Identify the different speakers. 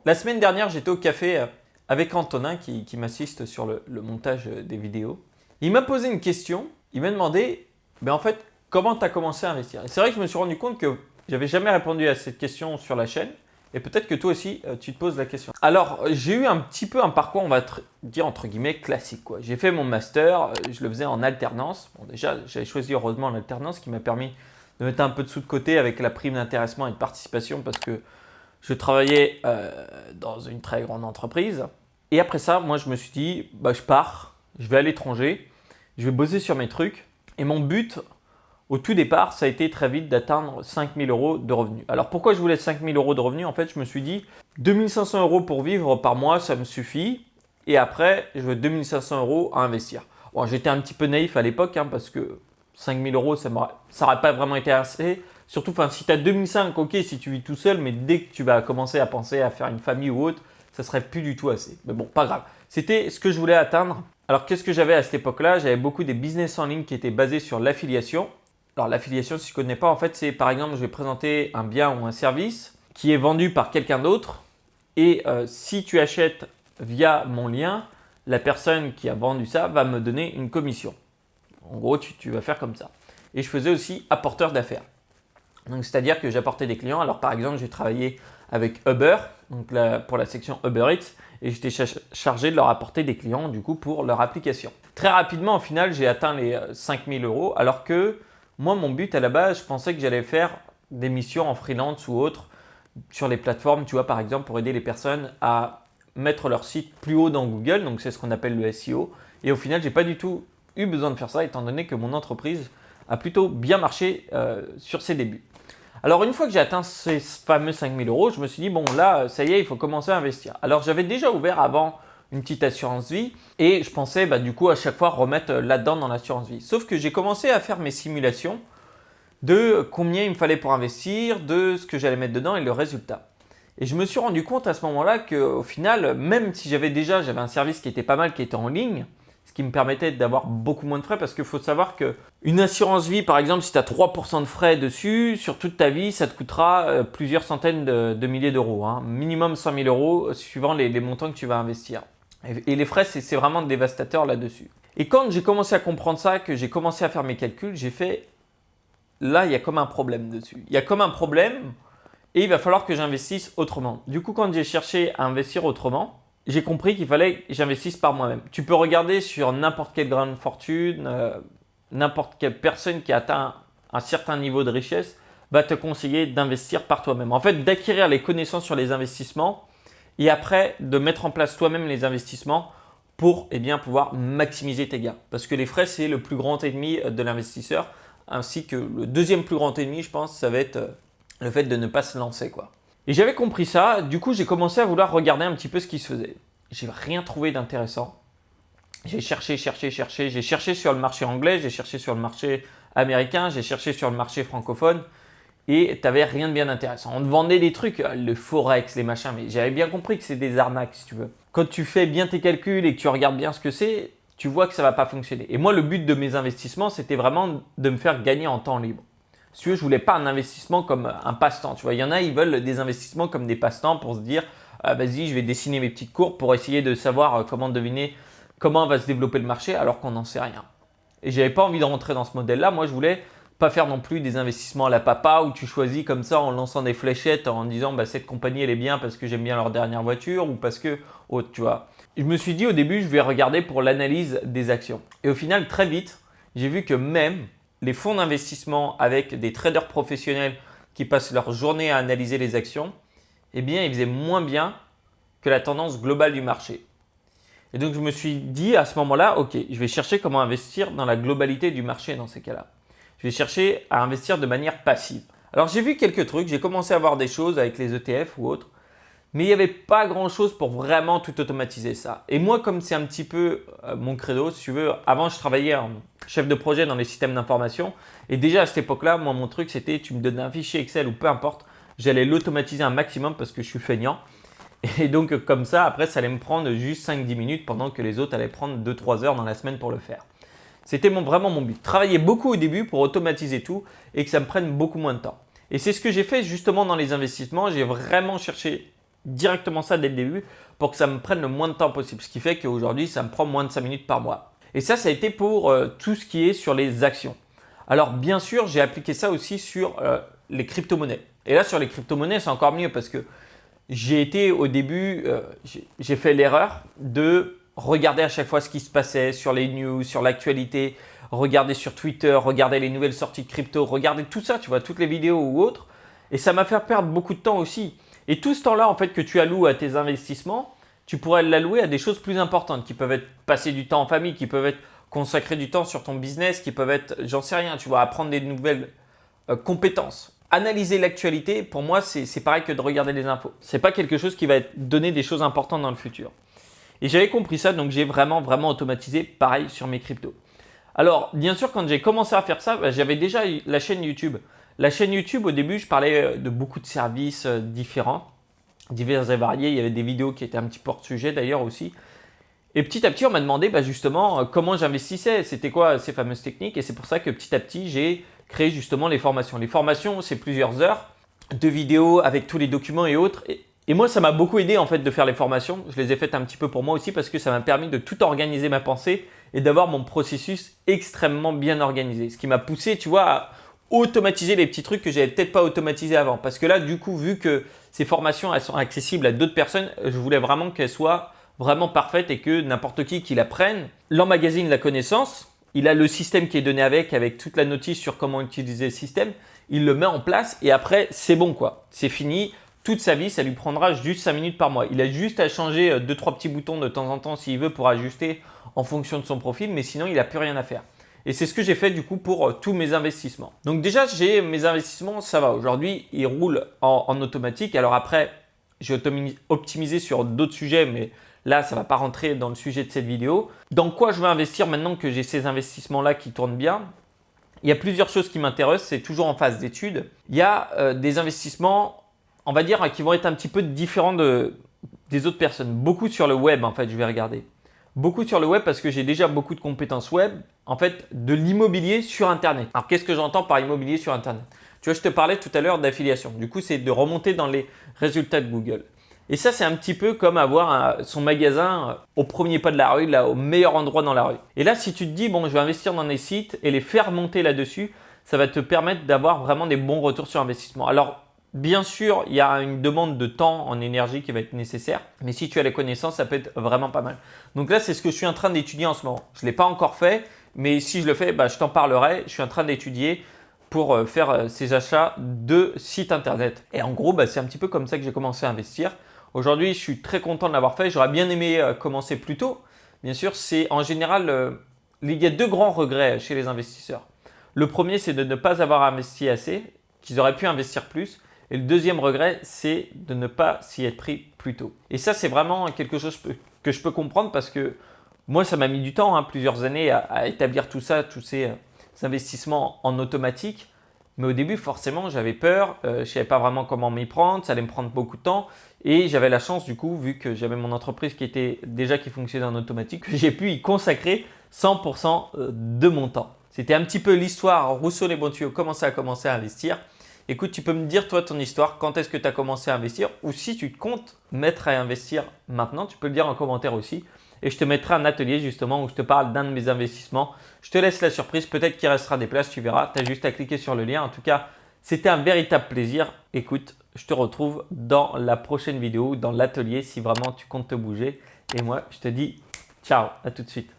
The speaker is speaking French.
Speaker 1: La semaine dernière, j'étais au café avec Antonin qui m'assiste sur le montage des vidéos. Il m'a posé une question. Il m'a demandé, en fait, comment tu as commencé à investir. Et c'est vrai que je me suis rendu compte que j'avais jamais répondu à cette question sur la chaîne. Et peut-être que toi aussi, tu te poses la question. Alors, j'ai eu un petit peu un parcours, on va dire entre guillemets, classique, quoi. J'ai fait mon master, je le faisais en alternance. Bon, déjà, j'avais choisi heureusement l'alternance qui m'a permis de mettre un peu de sous de côté avec la prime d'intéressement et de participation parce que je travaillais dans une très grande entreprise. Et après ça, moi, je me suis dit, je pars, je vais à l'étranger, je vais bosser sur mes trucs. Et mon but, au tout départ, ça a été très vite d'atteindre 5 000 euros de revenus. Alors pourquoi je voulais 5 000 euros de revenus? En fait, je me suis dit 2 500 euros pour vivre par mois, ça me suffit. Et après, je veux 2 500 euros à investir. Bon, j'étais un petit peu naïf à l'époque parce que 5 000 euros, ça n'aurait pas vraiment été assez. Surtout, si tu as 2005, ok, si tu vis tout seul, mais dès que tu vas commencer à penser à faire une famille ou autre, ça serait plus du tout assez. Mais bon, pas grave. C'était ce que je voulais atteindre. Alors, qu'est-ce que j'avais à cette époque-là? J'avais beaucoup des business en ligne qui étaient basés sur l'affiliation. Alors, l'affiliation, si je ne connais pas, en fait, c'est par exemple, je vais présenter un bien ou un service qui est vendu par quelqu'un d'autre. Et si tu achètes via mon lien, la personne qui a vendu ça va me donner une commission. En gros, tu vas faire comme ça. Et je faisais aussi apporteur d'affaires. Donc, c'est-à-dire que j'apportais des clients. Alors, par exemple, j'ai travaillé avec Uber, donc pour la section Uber Eats, et j'étais chargé de leur apporter des clients, du coup, pour leur application. Très rapidement, au final, j'ai atteint les 5 000 euros, alors que moi, mon but à la base, je pensais que j'allais faire des missions en freelance ou autre sur les plateformes, tu vois, par exemple, pour aider les personnes à mettre leur site plus haut dans Google, donc c'est ce qu'on appelle le SEO. Et au final, je n'ai pas du tout eu besoin de faire ça, étant donné que mon entreprise a plutôt bien marché sur ses débuts. Alors, une fois que j'ai atteint ces fameux 5 000 euros, je me suis dit, bon, là, ça y est, il faut commencer à investir. Alors, j'avais déjà ouvert avant une petite assurance vie et je pensais, du coup, à chaque fois remettre là-dedans dans l'assurance vie. Sauf que j'ai commencé à faire mes simulations de combien il me fallait pour investir, de ce que j'allais mettre dedans et le résultat. Et je me suis rendu compte à ce moment-là qu'au final, même si j'avais un service qui était pas mal, qui était en ligne, ce qui me permettait d'avoir beaucoup moins de frais parce qu'il faut savoir qu'une assurance vie, par exemple, si tu as 3% de frais dessus, sur toute ta vie, ça te coûtera plusieurs centaines de milliers d'euros. Minimum 100 000 euros suivant les montants que tu vas investir. Et les frais, c'est vraiment dévastateur là-dessus. Et quand j'ai commencé à comprendre ça, que j'ai commencé à faire mes calculs, j'ai fait, là, il y a comme un problème dessus. Il y a comme un problème et il va falloir que j'investisse autrement. Du coup, quand j'ai cherché à investir autrement, j'ai compris qu'il fallait que j'investisse par moi-même. Tu peux regarder sur n'importe quelle grande fortune, n'importe quelle personne qui a atteint un certain niveau de richesse va te conseiller d'investir par toi-même. En fait, d'acquérir les connaissances sur les investissements et après de mettre en place toi-même les investissements pour pouvoir maximiser tes gains. Parce que les frais, c'est le plus grand ennemi de l'investisseur, ainsi que le deuxième plus grand ennemi, je pense, ça va être le fait de ne pas se lancer, quoi. Et j'avais compris ça, du coup j'ai commencé à vouloir regarder un petit peu ce qui se faisait. J'ai rien trouvé d'intéressant. J'ai cherché, j'ai cherché sur le marché anglais, j'ai cherché sur le marché américain, j'ai cherché sur le marché francophone et tu n'avais rien de bien intéressant. On te vendait des trucs, le forex, les machins, mais j'avais bien compris que c'est des arnaques si tu veux. Quand tu fais bien tes calculs et que tu regardes bien ce que c'est, tu vois que ça ne va pas fonctionner. Et moi le but de mes investissements c'était vraiment de me faire gagner en temps libre. Si tu veux, je ne voulais pas un investissement comme un passe-temps. Tu vois, il y en a, ils veulent des investissements comme des passe-temps pour se dire vas-y, je vais dessiner mes petites courbes pour essayer de savoir comment deviner comment va se développer le marché alors qu'on n'en sait rien. Et je n'avais pas envie de rentrer dans ce modèle-là. Moi, je voulais pas faire non plus des investissements à la papa où tu choisis comme ça en lançant des fléchettes en disant cette compagnie elle est bien parce que j'aime bien leur dernière voiture ou parce que autre, tu vois. Je me suis dit au début, je vais regarder pour l'analyse des actions. Et au final, très vite, j'ai vu que même les fonds d'investissement avec des traders professionnels qui passent leur journée à analyser les actions, ils faisaient moins bien que la tendance globale du marché. Et donc, je me suis dit à ce moment-là, ok, je vais chercher comment investir dans la globalité du marché dans ces cas-là. Je vais chercher à investir de manière passive. Alors, j'ai vu quelques trucs, j'ai commencé à voir des choses avec les ETF ou autres, mais il n'y avait pas grand-chose pour vraiment tout automatiser ça. Et moi, comme c'est un petit peu mon credo, si tu veux, avant je travaillais en chef de projet dans les systèmes d'information. Et déjà à cette époque-là, moi mon truc c'était tu me donnes un fichier Excel ou peu importe, j'allais l'automatiser un maximum parce que je suis feignant. Et donc comme ça, après ça allait me prendre juste 5-10 minutes pendant que les autres allaient prendre 2-3 heures dans la semaine pour le faire. C'était vraiment mon but. Travailler beaucoup au début pour automatiser tout et que ça me prenne beaucoup moins de temps. Et c'est ce que j'ai fait justement dans les investissements. J'ai vraiment cherché directement ça dès le début pour que ça me prenne le moins de temps possible. Ce qui fait qu'aujourd'hui, ça me prend moins de 5 minutes par mois. Et ça a été pour tout ce qui est sur les actions. Alors bien sûr, j'ai appliqué ça aussi sur les crypto-monnaies. Et là, sur les crypto-monnaies, c'est encore mieux parce que j'ai été au début, j'ai fait l'erreur de regarder à chaque fois ce qui se passait sur les news, sur l'actualité, regarder sur Twitter, regarder les nouvelles sorties de crypto, regarder tout ça, tu vois, toutes les vidéos ou autres. Et ça m'a fait perdre beaucoup de temps aussi. Et tout ce temps-là, en fait, que tu alloues à tes investissements, tu pourrais l'allouer à des choses plus importantes qui peuvent être passer du temps en famille, qui peuvent être consacrer du temps sur ton business, qui peuvent être, j'en sais rien, tu vois, apprendre des nouvelles compétences. Analyser l'actualité, pour moi, c'est pareil que de regarder les infos. C'est pas quelque chose qui va te donner des choses importantes dans le futur. Et j'avais compris ça, donc j'ai vraiment automatisé pareil sur mes cryptos. Alors, bien sûr, quand j'ai commencé à faire ça, j'avais déjà la chaîne YouTube. La chaîne YouTube, au début, je parlais de beaucoup de services différents, divers et variés. Il y avait des vidéos qui étaient un petit peu hors sujet d'ailleurs aussi. Et petit à petit, on m'a demandé justement comment j'investissais, c'était quoi ces fameuses techniques. Et c'est pour ça que petit à petit, j'ai créé justement les formations. Les formations, c'est plusieurs heures de vidéos avec tous les documents et autres. Et moi, ça m'a beaucoup aidé en fait de faire les formations. Je les ai faites un petit peu pour moi aussi parce que ça m'a permis de tout organiser ma pensée et d'avoir mon processus extrêmement bien organisé. Ce qui m'a poussé, tu vois, à automatiser les petits trucs que j'avais peut-être pas automatisés avant. Parce que là, du coup, vu que ces formations, elles sont accessibles à d'autres personnes, je voulais vraiment qu'elles soient vraiment parfaites et que n'importe qui la prenne, l'emmagasine la connaissance. Il a le système qui est donné avec toute la notice sur comment utiliser le système. Il le met en place et après, c'est bon quoi. C'est fini. Toute sa vie, ça lui prendra juste 5 minutes par mois. Il a juste à changer 2-3 petits boutons de temps en temps s'il veut pour ajuster en fonction de son profil, mais sinon, il n'a plus rien à faire. Et c'est ce que j'ai fait du coup pour tous mes investissements. Donc déjà, j'ai mes investissements, ça va. Aujourd'hui, ils roulent en automatique. Alors après, j'ai optimisé sur d'autres sujets, mais là, ça ne va pas rentrer dans le sujet de cette vidéo. Dans quoi je vais investir maintenant que j'ai ces investissements-là qui tournent bien? Il y a plusieurs choses qui m'intéressent, c'est toujours en phase d'étude. Il y a des investissements, on va dire, qui vont être un petit peu différents des autres personnes. Beaucoup sur le web, en fait, je vais regarder. Beaucoup sur le web parce que j'ai déjà beaucoup de compétences web, en fait, de l'immobilier sur Internet. Alors, qu'est-ce que j'entends par immobilier sur Internet? Tu vois, je te parlais tout à l'heure d'affiliation. Du coup, c'est de remonter dans les résultats de Google. Et ça, c'est un petit peu comme avoir son magasin au premier pas de la rue, là, au meilleur endroit dans la rue. Et là, si tu te dis, bon, je vais investir dans des sites et les faire monter là-dessus, ça va te permettre d'avoir vraiment des bons retours sur investissement. Alors, bien sûr, il y a une demande de temps en énergie qui va être nécessaire, mais si tu as les connaissances, ça peut être vraiment pas mal. Donc là, c'est ce que je suis en train d'étudier en ce moment. Je ne l'ai pas encore fait, mais si je le fais, je t'en parlerai. Je suis en train d'étudier pour faire ces achats de sites internet. Et en gros, c'est un petit peu comme ça que j'ai commencé à investir. Aujourd'hui, je suis très content de l'avoir fait. J'aurais bien aimé commencer plus tôt. Bien sûr, c'est en général, il y a deux grands regrets chez les investisseurs. Le premier, c'est de ne pas avoir investi assez, qu'ils auraient pu investir plus. Et le deuxième regret, c'est de ne pas s'y être pris plus tôt. Et ça, c'est vraiment quelque chose que je peux comprendre parce que moi, ça m'a mis du temps, plusieurs années à établir tout ça, tous ces investissements en automatique. Mais au début, forcément, j'avais peur. Je ne savais pas vraiment comment m'y prendre. Ça allait me prendre beaucoup de temps. Et j'avais la chance, du coup, vu que j'avais mon entreprise qui fonctionnait en automatique, que j'ai pu y consacrer 100% de mon temps. C'était un petit peu l'histoire Rousseau les bons tuyaux, comment ça a commencé à investir. Écoute, tu peux me dire toi ton histoire, quand est-ce que tu as commencé à investir ou si tu comptes mettre à investir maintenant, tu peux le dire en commentaire aussi. Et je te mettrai un atelier justement où je te parle d'un de mes investissements. Je te laisse la surprise, peut-être qu'il restera des places, tu verras. Tu as juste à cliquer sur le lien. En tout cas, c'était un véritable plaisir. Écoute, je te retrouve dans la prochaine vidéo, dans l'atelier si vraiment tu comptes te bouger. Et moi, je te dis ciao, à tout de suite.